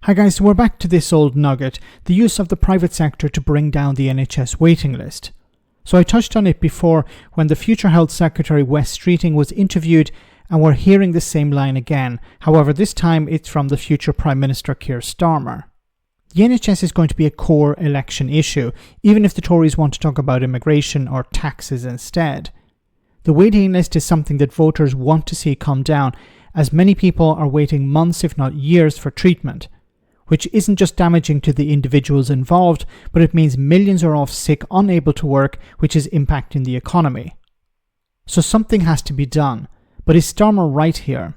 Hi guys, so we're back to this old nugget, the use of the private sector to bring down the NHS waiting list. So I touched on it before when the future Health Secretary Wes Streeting was interviewed, and we're hearing the same line again. However, this time it's from the future Prime Minister Keir Starmer. The NHS is going to be a core election issue, even if the Tories want to talk about immigration or taxes instead. The waiting list is something that voters want to see come down, as many people are waiting months if not years for treatment, which isn't just damaging to the individuals involved, but it means millions are off sick, unable to work, which is impacting the economy. So something has to be done, but is Starmer right here?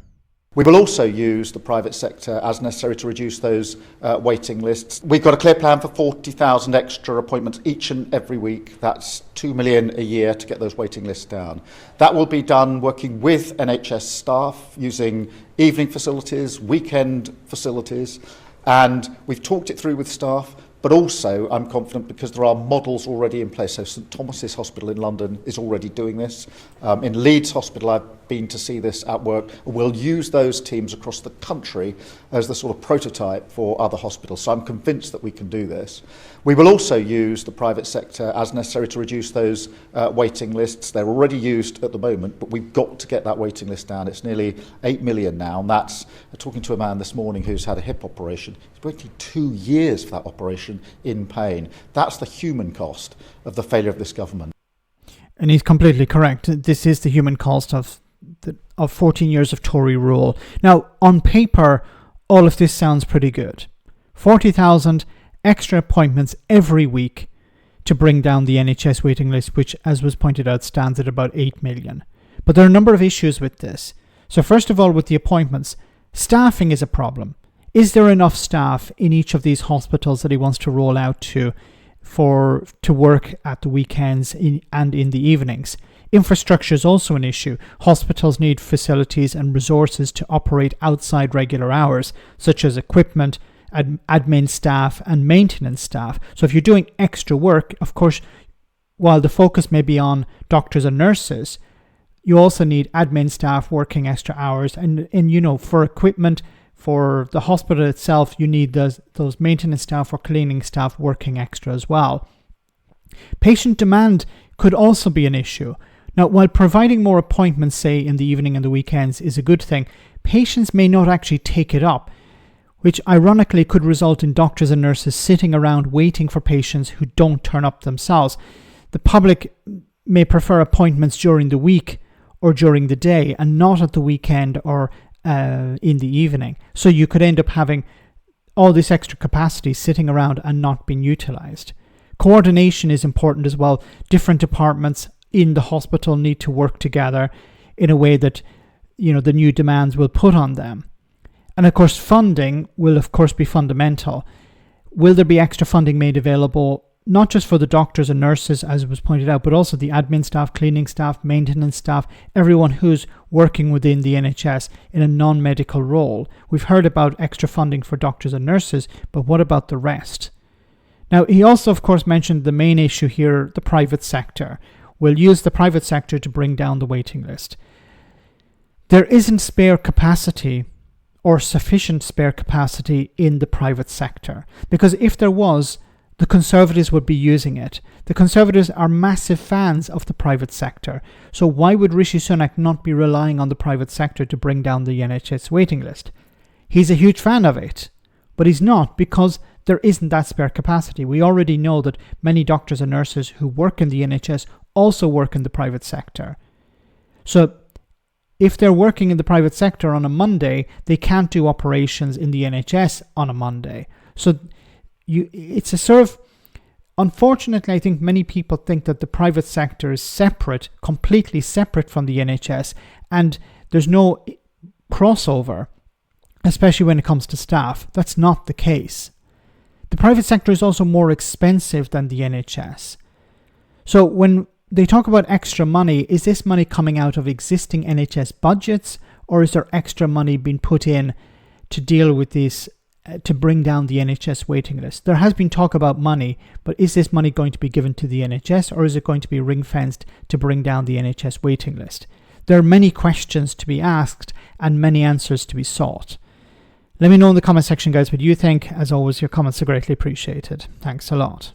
We will also use the private sector as necessary to reduce those waiting lists. We've got a clear plan for 40,000 extra appointments each and every week. That's 2 million a year to get those waiting lists down. That will be done working with NHS staff, using evening facilities, weekend facilities, and we've talked it through with staff. But also, I'm confident because there are models already in place. So St Thomas's Hospital in London is already doing this. In Leeds Hospital, I've been to see this at work. We'll use those teams across the country as the sort of prototype for other hospitals. So I'm convinced that we can do this. We will also use the private sector as necessary to reduce those waiting lists. They're already used at the moment, but we've got to get that waiting list down. It's nearly 8 million now, and that's, talking to a man this morning who's had a hip operation, he's waited 2 years for that operation in pain. That's the human cost of the failure of this government. And he's completely correct. This is the human cost of 14 years of Tory rule. Now, on paper, all of this sounds pretty good. 40,000 extra appointments every week to bring down the NHS waiting list, which, as was pointed out, stands at about 8 million. But there are a number of issues with this. So first of all, with the appointments, staffing is a problem. Is there enough staff in each of these hospitals that he wants to roll out to work at the weekends and in the evenings? Infrastructure is also an issue. Hospitals need facilities and resources to operate outside regular hours, such as equipment, admin staff and maintenance staff. So if you're doing extra work, of course, while the focus may be on doctors and nurses, you also need admin staff working extra hours. And for equipment, for the hospital itself, you need those maintenance staff or cleaning staff working extra as well. Patient demand could also be an issue. Now, while providing more appointments, say in the evening and the weekends, is a good thing, patients may not actually take it up, which ironically could result in doctors and nurses sitting around waiting for patients who don't turn up themselves. The public may prefer appointments during the week or during the day and not at the weekend or in the evening. So you could end up having all this extra capacity sitting around and not being utilized. Coordination is important as well. Different departments in the hospital need to work together in a way that the new demands will put on them. And of course, funding will of course be fundamental. Will there be extra funding made available, not just for the doctors and nurses, as was pointed out, but also the admin staff, cleaning staff, maintenance staff, everyone who's working within the NHS in a non-medical role? We've heard about extra funding for doctors and nurses, but what about the rest? Now, he also, of course, mentioned the main issue here, the private sector. We'll use the private sector to bring down the waiting list. There isn't spare capacity or sufficient spare capacity in the private sector, because if there was, the Conservatives would be using it. The Conservatives are massive fans of the private sector. So why would Rishi Sunak not be relying on the private sector to bring down the NHS waiting list? He's a huge fan of it, but he's not, because there isn't that spare capacity. We already know that many doctors and nurses who work in the NHS also work in the private sector. So if they're working in the private sector on a Monday, they can't do operations in the NHS on a Monday. So it's a sort of, unfortunately, I think many people think that the private sector is separate, completely separate from the NHS, and there's no crossover, especially when it comes to staff. That's not the case. The private sector is also more expensive than the NHS. So when they talk about extra money, is this money coming out of existing NHS budgets, or is there extra money being put in to deal with this, to bring down the NHS waiting list? There has been talk about money, but is this money going to be given to the NHS, or is it going to be ring-fenced to bring down the NHS waiting list? There are many questions to be asked and many answers to be sought. Let me know in the comment section, guys, what you think. As always, your comments are greatly appreciated. Thanks a lot.